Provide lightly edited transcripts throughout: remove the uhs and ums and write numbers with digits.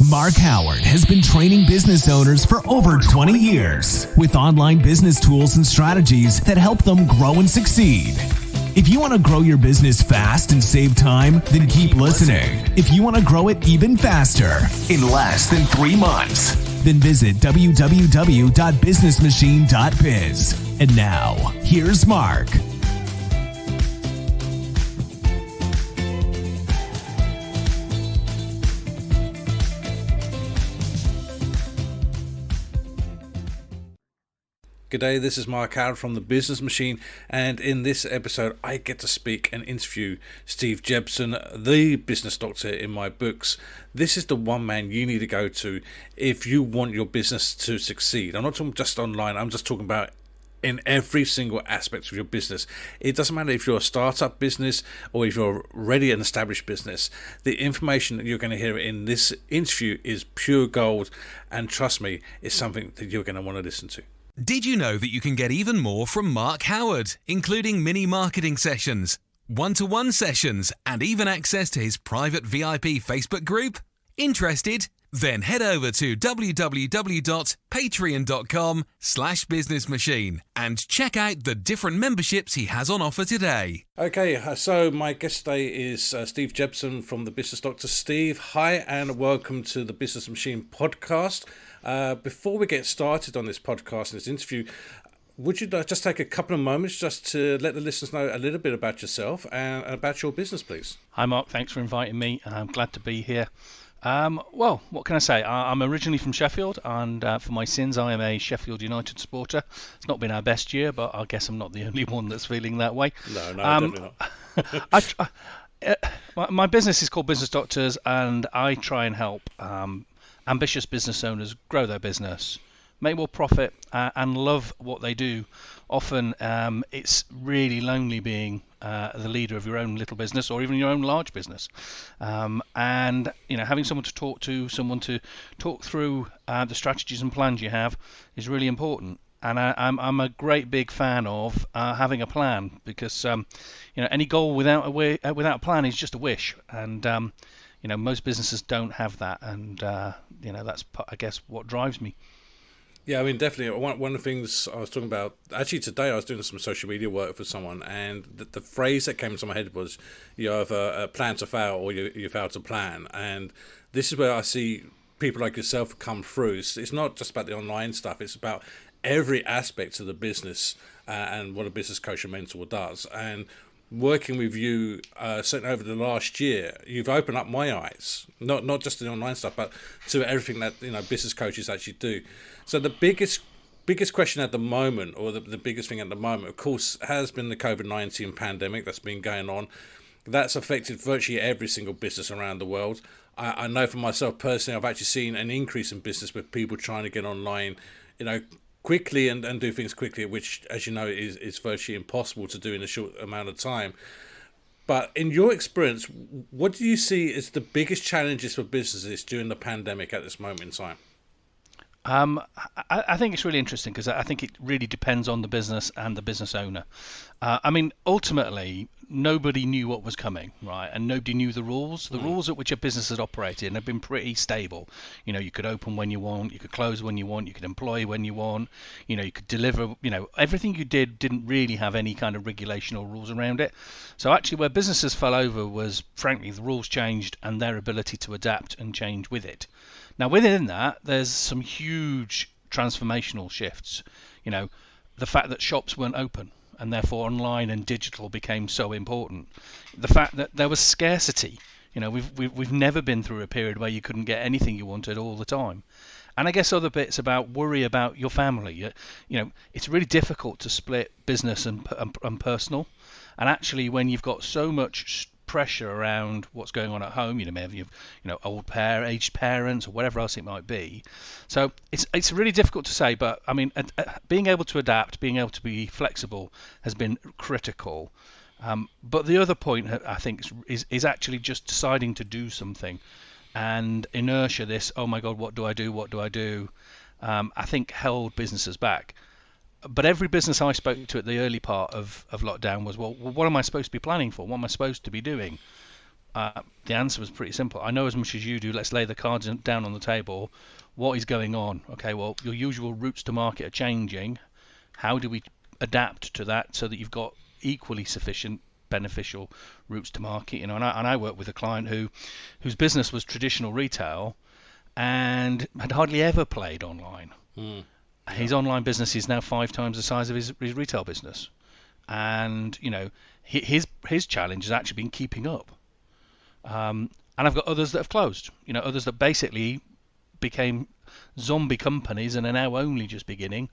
Mark Howard has been training business owners for over 20 years with online business tools and strategies that help them grow and succeed. If you want to grow your business fast and save time, then keep listening. If you want to grow it even faster in less than 3 months, then visit www.businessmachine.biz. And now, here's Mark. G'day, this is Mark Howard from the Business Machine, and in this episode I get to speak and interview Steve Jebson, the business doctor in my books. This is the one man you need to go to if you want your business to succeed. I'm not talking just online, I'm just talking about in every single aspect of your business. It doesn't matter if you're a startup business or if you're already an established business. The information that you're going to hear in this interview is pure gold, and trust me, it's something that you're going to want to listen to. Did you know that you can get even more from Mark Howard, including mini marketing sessions, one-to-one sessions, and even access to his private VIP Facebook group? Interested? Then head over to www.patreon.com/businessmachine and check out the different memberships he has on offer today. Okay, so my guest today is Steve Jebson from the Business Doctor. Steve, hi and welcome to the Business Machine podcast. Before we get started on this podcast and this interview, would you just take a couple of moments just to let the listeners know a little bit about yourself and about your business, please? Hi Mark, thanks for inviting me. I'm glad to be here. Well, what can I say? I'm originally from Sheffield, and for my sins, I am a Sheffield United supporter. It's not been our best year, but I guess I'm not the only one that's feeling that way. No, definitely not. My business is called Business Doctors, and I try and help ambitious business owners grow their business, make more profit, and love what they do. Often it's really lonely being the leader of your own little business or even your own large business, and having someone to talk to, someone to talk through the strategies and plans you have is really important. And I'm a great big fan of having a plan, because any goal without a plan is just a wish, and most businesses don't have that, and that's I guess what drives me. Yeah, I mean, definitely. One of the things I was talking about, actually today I was doing some social media work for someone, and the phrase that came into my head was, you have a plan to fail, or you fail to plan. And this is where I see people like yourself come through. It's not just about the online stuff, it's about every aspect of the business and what a business coach and mentor does. And working with you, certainly over the last year, you've opened up my eyes, not just the online stuff, but to everything that business coaches actually do. So the biggest question at the moment, or the biggest thing at the moment, of course, has been the COVID-19 pandemic that's been going on. That's affected virtually every single business around the world. I know for myself personally, I've actually seen an increase in business with people trying to get online, quickly and do things quickly, which, as you know, is virtually impossible to do in a short amount of time. But in your experience, what do you see as the biggest challenges for businesses during the pandemic at this moment in time? I think it's really interesting, because I think it really depends on the business and the business owner. Ultimately, nobody knew what was coming, right? And nobody knew the rules. The rules at which a business had operated have been pretty stable. You could open when you want, you could close when you want, you could employ when you want, you could deliver, everything you didn't really have any kind of regulation or rules around it. So actually where businesses fell over was, frankly, the rules changed and their ability to adapt and change with it. Now, within that, there's some huge transformational shifts. The fact that shops weren't open, and therefore online and digital became so important. The fact that there was scarcity. We've never been through a period where you couldn't get anything you wanted all the time. And I guess other bits about worry about your family. It's really difficult to split business and personal. And actually, when you've got so much pressure around what's going on at home, maybe aged parents or whatever else it might be. So it's really difficult to say, but I mean, being able to adapt, being able to be flexible has been critical. But the other point, I think, is actually just deciding to do something, and inertia. This, oh my God, what do I do? I think held businesses back. But every business I spoke to at the early part of lockdown was, well, what am I supposed to be planning for? What am I supposed to be doing? the answer was pretty simple. I know as much as you do. Let's lay the cards down on the table. What is going on? Okay, well, your usual routes to market are changing. How do we adapt to that so that you've got equally sufficient beneficial routes to market? And I work with a client whose business was traditional retail and had hardly ever played online. His online business is now 5 times the size of his retail business, and his challenge has actually been keeping up. And I've got others that have closed. Others that basically became zombie companies and are now only just beginning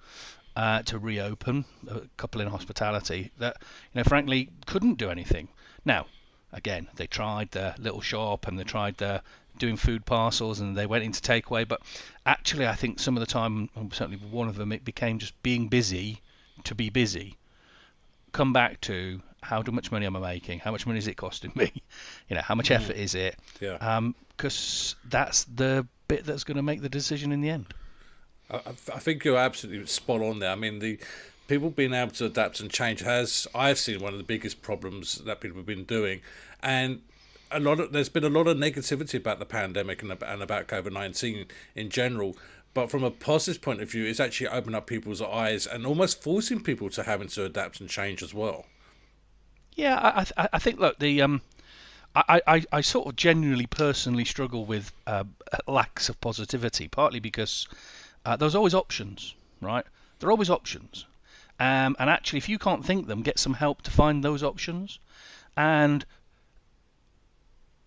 to reopen. A couple in hospitality that frankly couldn't do anything. Now, again, they tried their little shop and they tried their doing food parcels and they went into takeaway, but actually I think some of the time, certainly one of them, it became just being busy to be busy. Come back to how much money am I making? How much money is it costing me? How much effort is it? Yeah. Because that's the bit that's going to make the decision in the end. I think you're absolutely spot on there. I mean, the people being able to adapt and change I've seen one of the biggest problems that people have been doing, and there's been a lot of negativity about the pandemic and about COVID-19 in general. But from a positive point of view, it's actually opened up people's eyes and almost forcing people to having to adapt and change as well. Yeah, I think, look, I sort of genuinely, personally struggle with lacks of positivity, partly because there's always options, right? There are always options. And actually, if you can't think them, get some help to find those options. And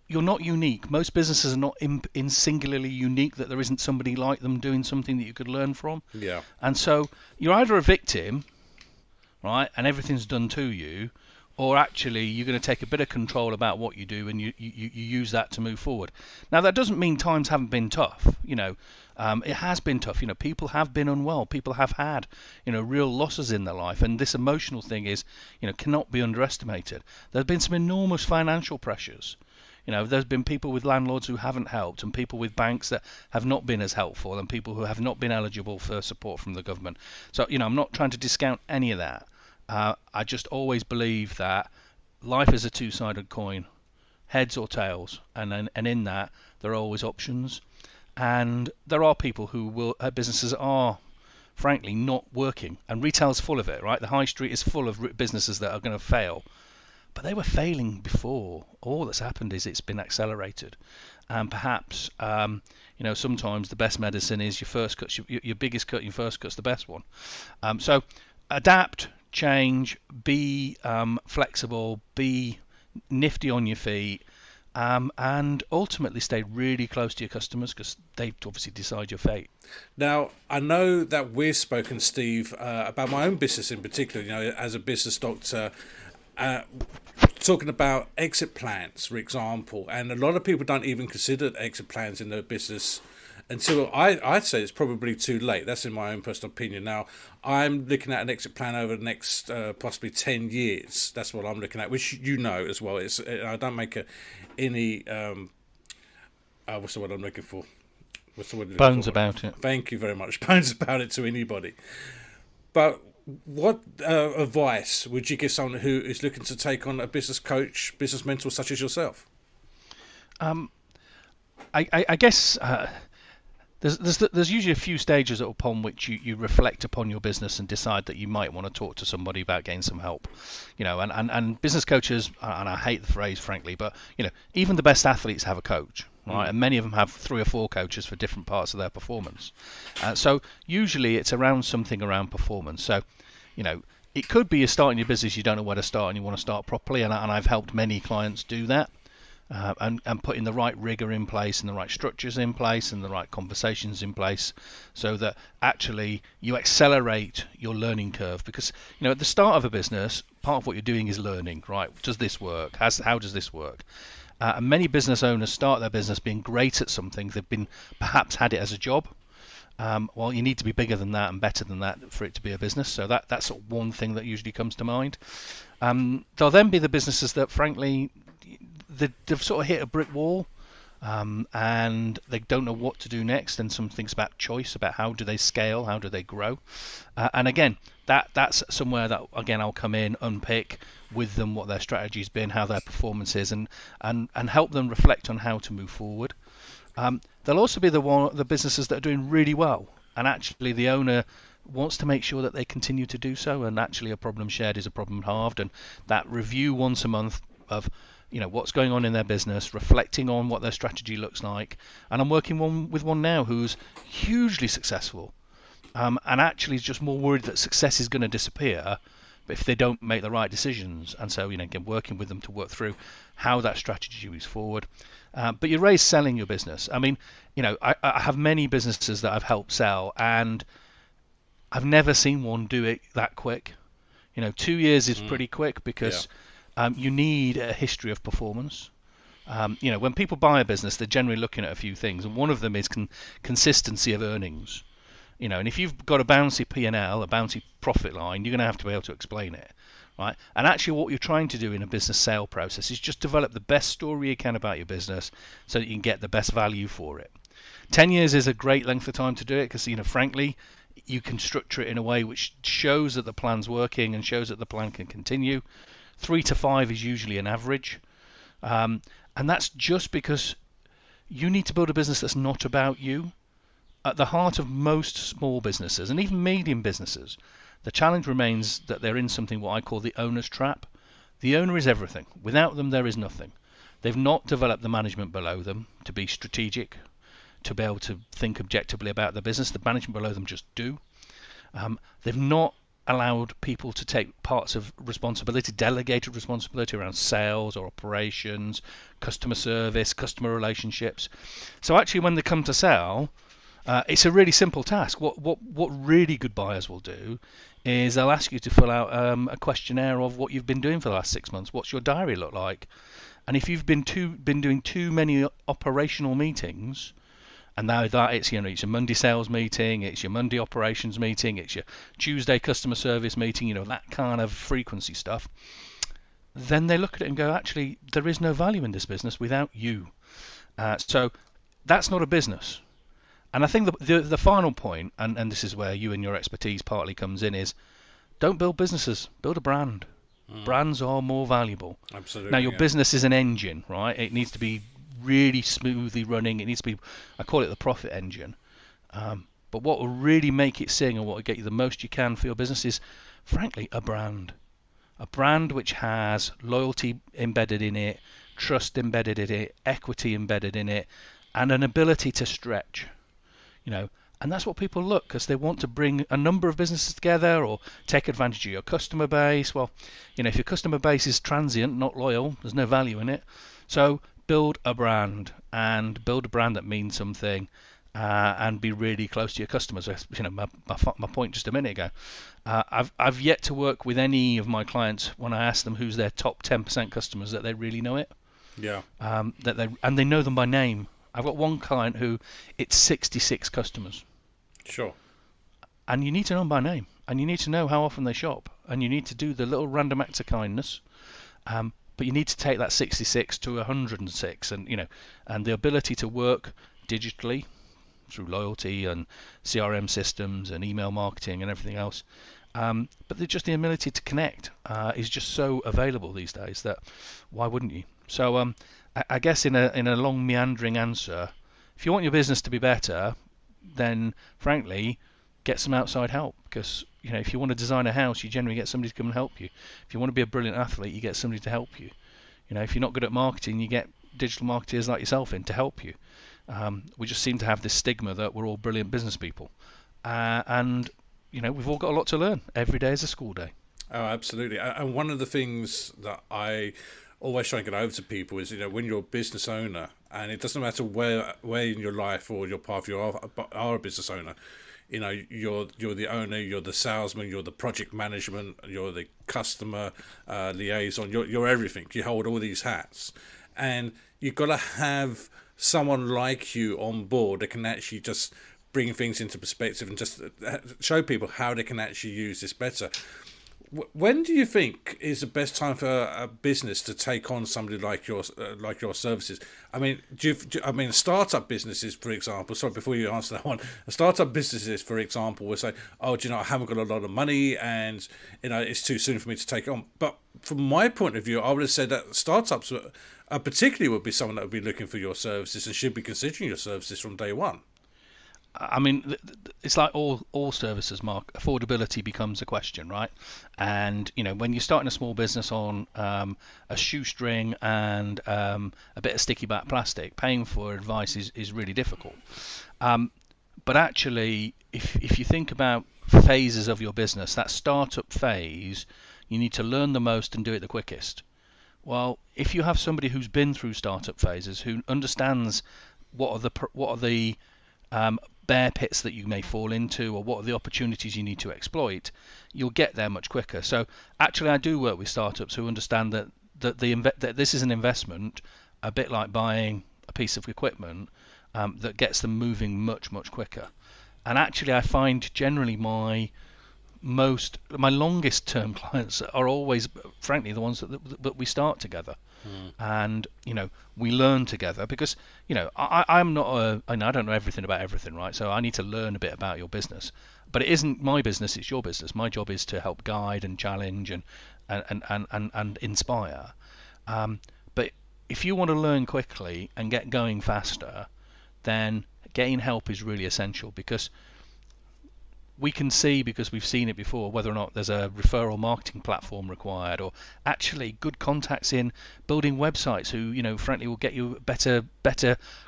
you're not unique. Most businesses are not in singularly unique, that there isn't somebody like them doing something that you could learn from. Yeah. And so you're either a victim, right, and everything's done to you, or actually you're going to take a bit of control about what you do and you use that to move forward. Now, that doesn't mean times haven't been tough. It has been tough. People have been unwell. People have had, real losses in their life. And this emotional thing is, cannot be underestimated. There have been some enormous financial pressures. There's been people with landlords who haven't helped, and people with banks that have not been as helpful, and people who have not been eligible for support from the government. So, I'm not trying to discount any of that. I just always believe that life is a two-sided coin, heads or tails, and in that there are always options. And there are people who businesses are frankly not working, and retail's full of it, right? The high street is full of businesses that are going to fail. But they were failing before. All that's happened is it's been accelerated. And perhaps, sometimes the best medicine is your first cut, your biggest cut, your first cut's the best one. So adapt, change, be flexible, be nifty on your feet, and ultimately stay really close to your customers, because they obviously decide your fate. Now, I know that we've spoken, Steve, about my own business in particular, as a business doctor, talking about exit plans, for example, and a lot of people don't even consider exit plans in their business until I'd say it's probably too late. That's in my own personal opinion. Now, I'm looking at an exit plan over the next possibly 10 years. That's what I'm looking at, which as well. I don't make any what's the word I'm looking for? What's the word? Bones about it. Thank you very much. Bones about it to anybody. But what advice would you give someone who is looking to take on a business coach, business mentor such as yourself? I guess there's usually a few stages upon which you reflect upon your business and decide that you might want to talk to somebody about getting some help. And business coaches, and I hate the phrase frankly, but even the best athletes have a coach. Right, and many of them have 3 or 4 coaches for different parts of their performance. So usually it's something around performance. So, it could be you're starting your business, you don't know where to start, and you want to start properly. And I've helped many clients do that, and putting the right rigor in place, and the right structures in place, and the right conversations in place, so that actually you accelerate your learning curve. Because at the start of a business, part of what you're doing is learning. Right? Does this work? How does this work? And many business owners start their business being great at something. They've perhaps had it as a job. Well, you need to be bigger than that and better than that for it to be a business. So that's one thing that usually comes to mind. There'll then be the businesses that, frankly, they've sort of hit a brick wall. and they don't know what to do next. And some things about choice, about how do they scale, how do they grow. And again, that's somewhere that again I'll come in, unpick with them what their strategy's been, how their performance is, and help them reflect on how to move forward. There'll also be the businesses that are doing really well, and actually the owner wants to make sure that they continue to do so, and actually a problem shared is a problem halved, and that review once a month of what's going on in their business, reflecting on what their strategy looks like. And I'm working with one now who's hugely successful, and actually is just more worried that success is going to disappear if they don't make the right decisions. And so again, working with them to work through how that strategy moves forward. But you raise selling your business. I mean, I have many businesses that I've helped sell, and I've never seen one do it that quick. 2 years is pretty quick because you need a history of performance. When people buy a business, they're generally looking at a few things, and one of them is consistency of earnings. And if you've got a bouncy P&L, a bouncy profit line, you're going to have to be able to explain it, right? And actually what you're trying to do in a business sale process is just develop the best story you can about your business so that you can get the best value for it. 10 years is a great length of time to do it because, frankly, you can structure it in a way which shows that the plan's working and shows that the plan can continue. 3 to 5 is usually an average. And that's just because you need to build a business that's not about you. At the heart of most small businesses, and even medium businesses, the challenge remains that they're in something what I call the owner's trap. The owner is everything. Without them, there is nothing. They've not developed the management below them to be strategic, to be able to think objectively about the business. The management below them just do. They've not allowed people to take parts of responsibility, delegated responsibility around sales or operations, customer service, customer relationships. So actually when they come to sell, it's a really simple task. What really good buyers will do is they'll ask you to fill out a questionnaire of what you've been doing for the last 6 months. What's your diary look like? And if you've been doing too many operational meetings, and now that it's it's your Monday sales meeting, it's your Monday operations meeting, it's your Tuesday customer service meeting, that kind of frequency stuff, then they look at it and go, actually, there is no value in this business without you. So that's not a business. And I think the final point, and this is where you and your expertise partly comes in, is don't build businesses, build a brand. Brands are more valuable. Absolutely. Now, your business is an engine, right? It needs to be really smoothly running. It needs to be, I call it the profit engine. But what will really make it sing and what will get you the most you can for your business is, frankly, a brand. A brand which has loyalty embedded in it, trust embedded in it, equity embedded in it, and an ability to stretch. And that's what people look, because they want to bring a number of businesses together or take advantage of your customer base. Well, if your customer base is transient, not loyal, there's no value in it. So build a brand, and build a brand that means something, and be really close to your customers. My point just a minute ago. I've yet to work with any of my clients when I ask them who's their top 10% customers that they really know it. Yeah. And they know them by name. I've got one client who it's 66 customers. Sure. And you need to know them by name, and you need to know how often they shop, and you need to do the little random acts of kindness. But you need to take that 66 to 106, and the ability to work digitally through loyalty and CRM systems and email marketing and everything else. But just the ability to connect is just so available these days that why wouldn't you? So I guess in a long meandering answer, if you want your business to be better, then frankly get some outside help, because if you want to design a house, you generally get somebody to come and help you. If you want to be a brilliant athlete, you get somebody to help you. If you're not good at marketing, you get digital marketers like yourself in to help you. We just seem to have this stigma that we're all brilliant business people, and we've all got a lot to learn. Every day is a school day. Oh, absolutely. And one of the things that I always try and get over to people is, when you're a business owner, and it doesn't matter where in your life or your path you are a business owner, you're the owner, you're the salesman, you're the project management, you're the customer liaison, you're everything. You hold all these hats, and you've got to have someone like you on board that can actually just bring things into perspective and just show people how they can actually use this better. When do you think is the best time for a business to take on somebody like your services? I mean, I mean, startup businesses, for example. Sorry, before you answer that one, startup businesses, for example, will say, "Oh, do you know, I haven't got a lot of money, and it's too soon for me to take it on." But from my point of view, I would have said that startups, particularly, would be someone that would be looking for your services and should be considering your services from day one. I mean, it's like all services, Mark. Affordability becomes a question, right? And when you're starting a small business on a shoestring and a bit of sticky back plastic, paying for advice is really difficult. But actually, if you think about phases of your business, that startup phase, you need to learn the most and do it the quickest. Well, if you have somebody who's been through startup phases, who understands what are the bear pits that you may fall into, or what are the opportunities you need to exploit, you'll get there much quicker. So actually, I do work with startups who understand that this is an investment, a bit like buying a piece of equipment, that gets them moving much quicker. And actually, I find generally my longest term clients are always, frankly, the ones that we start together. And we learn together, because I'm not I don't know everything about everything, right? So I need to learn a bit about your business, but it isn't my business, it's your business. My job is to help guide and challenge and inspire. But if you want to learn quickly and get going faster, then getting help is really essential, because we can see, because we've seen it before, whether or not there's a referral marketing platform required, or actually good contacts in building websites who, frankly, will get you better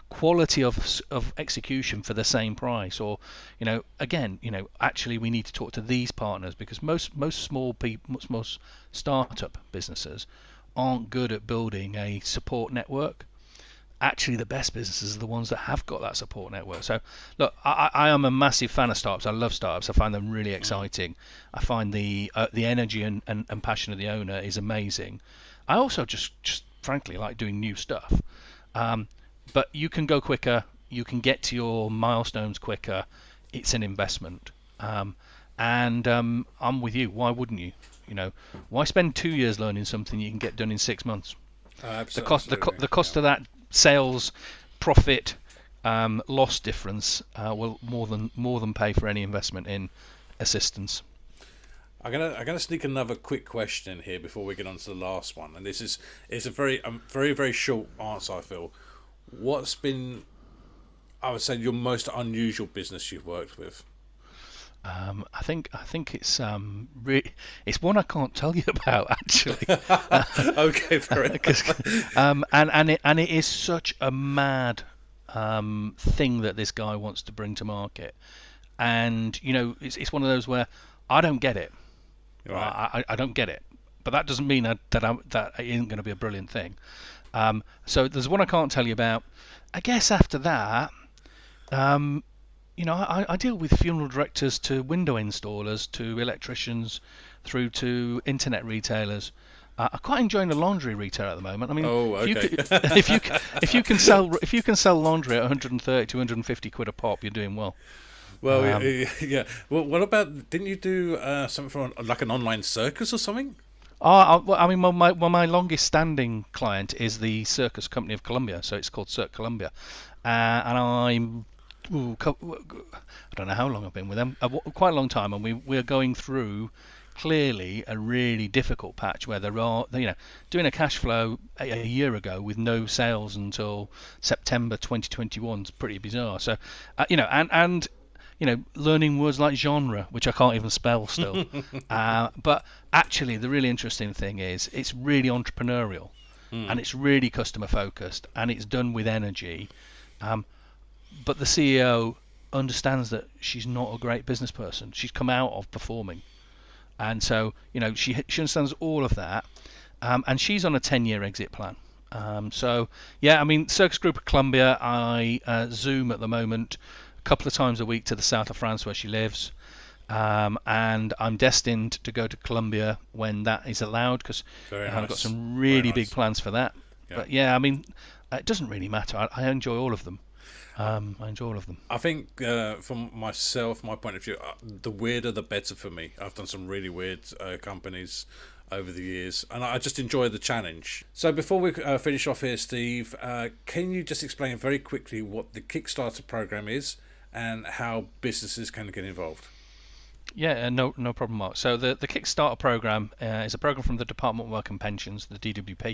quality of execution for the same price. Or, again, actually we need to talk to these partners, because most startup businesses aren't good at building a support network. Actually, the best businesses are the ones that have got that support network. So, look, I am a massive fan of startups. I love startups. I find them really exciting. I find the energy and passion of the owner is amazing. I also just frankly like doing new stuff. But you can go quicker. You can get to your milestones quicker. It's an investment. And I'm with you. Why wouldn't you? Why spend 2 years learning something you can get done in 6 months? Absolutely. The cost of that sales profit loss difference will more than pay for any investment in assistance. I'm gonna sneak another quick question in here before we get on to the last one, and it's a very short answer. I feel. What's been, I would say, your most unusual business you've worked with? I think it's it's one I can't tell you about, actually. Okay, fair enough. And it is such a mad thing that this guy wants to bring to market, and it's one of those where I don't get it. Right. I don't get it, but that doesn't mean that it isn't going to be a brilliant thing. So there's one I can't tell you about. I guess after that. I deal with funeral directors to window installers to electricians through to internet retailers. I'm quite enjoying the laundry retail at the moment. I mean, if you can sell laundry at 130 to 150 quid a pop, you're doing well. Well, yeah. Well, what about? Didn't you do something for like an online circus or something? My longest standing client is the Circus Company of Columbia, so it's called Cirque Columbia, and I don't know how long I've been with them, quite a long time, and we're going through clearly a really difficult patch where there are, doing a cash flow a year ago with no sales until September 2021 is pretty bizarre. So, learning words like genre, which I can't even spell still. But actually, the really interesting thing is it's really entrepreneurial, and it's really customer focused, and it's done with energy. But the CEO understands that she's not a great business person. She's come out of performing, and so she understands all of that, and she's on a 10-year exit plan. So yeah, I mean, Circus Group of Columbia, I Zoom at the moment a couple of times a week to the south of France where she lives, and I'm destined to go to Columbia when that is allowed, because I've got some really big plans for that. Yeah. But yeah, I mean, it doesn't really matter. I enjoy all of them. I enjoy all of them. I think from myself, my point of view, the weirder the better for me. I've done some really weird companies over the years, and I just enjoy the challenge. So before we finish off here, Steve, can you just explain very quickly what the Kickstarter program is and how businesses can get involved? Yeah, no problem, Mark. So the Kickstarter program is a program from the Department of Work and Pensions, the DWP,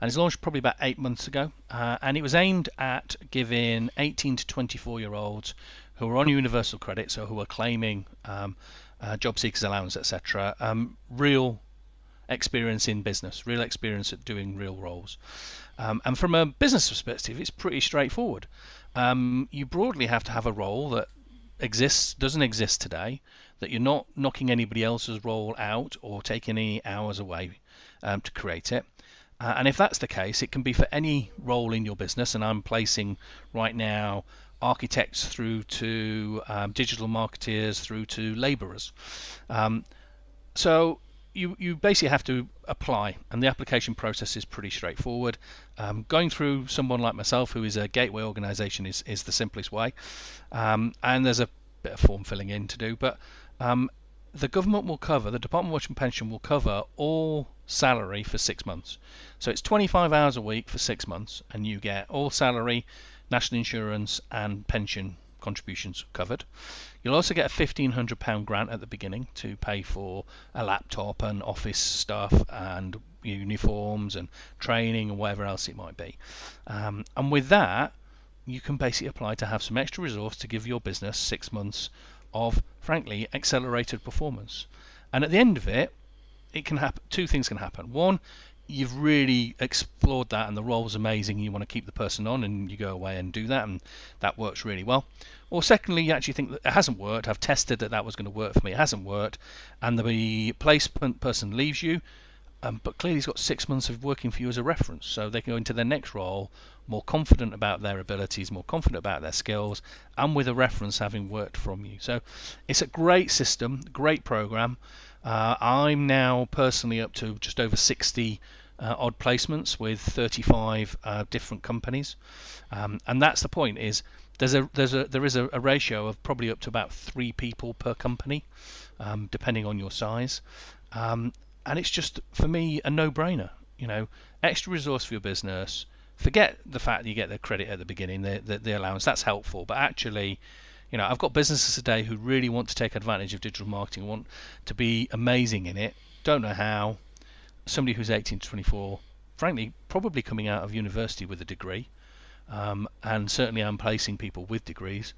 and it's launched probably about 8 months ago. And it was aimed at giving 18 to 24-year-olds who are on universal credit, so who are claiming job seekers allowance, etc., real experience in business, real experience at doing real roles. And from a business perspective, it's pretty straightforward. You broadly have to have a role that doesn't exist today, that you're not knocking anybody else's role out or taking any hours away to create it. And if that's the case, it can be for any role in your business, and I'm placing right now architects through to digital marketeers through to labourers. So you basically have to apply, and the application process is pretty straightforward. Going through someone like myself, who is a gateway organisation, is the simplest way, and there's a bit of form filling in to do, but the government will cover, the Department of Work and Pension will cover all salary for 6 months. So it's 25 hours a week for 6 months, and you get all salary, national insurance and pension contributions covered. You'll also get a £1,500 grant at the beginning to pay for a laptop and office stuff and uniforms and training and whatever else it might be. And with that, you can basically apply to have some extra resource to give your business 6 months of, frankly, accelerated performance. And at the end of it, it can happen. Two things can happen. One, you've really explored that and the role's amazing, you want to keep the person on, and you go away and do that, and that works really well. Or secondly, you actually think that it hasn't worked, I've tested that was going to work for me, it hasn't worked, and the placement person leaves you, but clearly he's got 6 months of working for you as a reference, so they can go into their next role more confident about their abilities, more confident about their skills, and with a reference having worked from you. So it's a great system, great program. I'm now personally up to just over 60 odd placements with 35 different companies, and that's the point. Is there is a ratio of probably up to about 3 people per company, depending on your size, and it's just, for me, a no-brainer. Extra resource for your business. Forget the fact that you get the credit at the beginning, the allowance. That's helpful, but actually, I've got businesses today who really want to take advantage of digital marketing, want to be amazing in it, don't know how. Somebody who's 18 to 24, frankly, probably coming out of university with a degree, and certainly I'm placing people with degrees,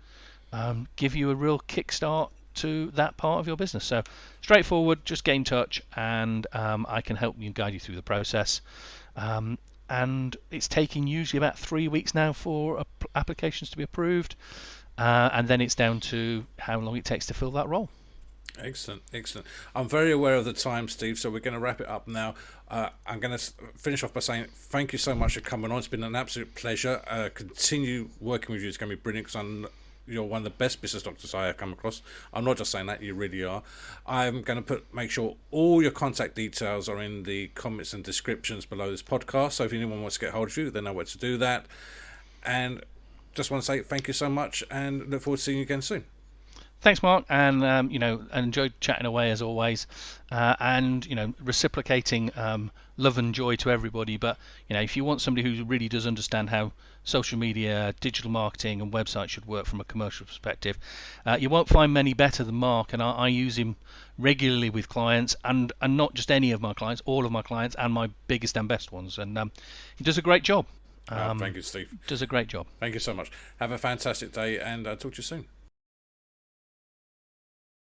give you a real kickstart to that part of your business. So straightforward, just get in touch, and I can help you, guide you through the process. And it's taking usually about 3 weeks now for applications to be approved, and then it's down to how long it takes to fill that role. Excellent. I'm very aware of the time, Steve, so we're going to wrap it up now. I'm going to finish off by saying thank you so much for coming on. It's been an absolute pleasure. Continue working with you. It's going to be brilliant, because you're one of the best business doctors I have come across. I'm not just saying that, you really are. I'm going to make sure all your contact details are in the comments and descriptions below this podcast, so if anyone wants to get hold of you, they know where to do that. And just want to say thank you so much, and look forward to seeing you again soon. Thanks, Mark, and I enjoyed chatting away as always, and reciprocating love and joy to everybody. But if you want somebody who really does understand how social media, digital marketing, and websites should work from a commercial perspective, you won't find many better than Mark. And I use him regularly with clients, and not just any of my clients, all of my clients, and my biggest and best ones. And he does a great job. Thank you, Steve. Does a great job. Thank you so much. Have a fantastic day, and I'll talk to you soon.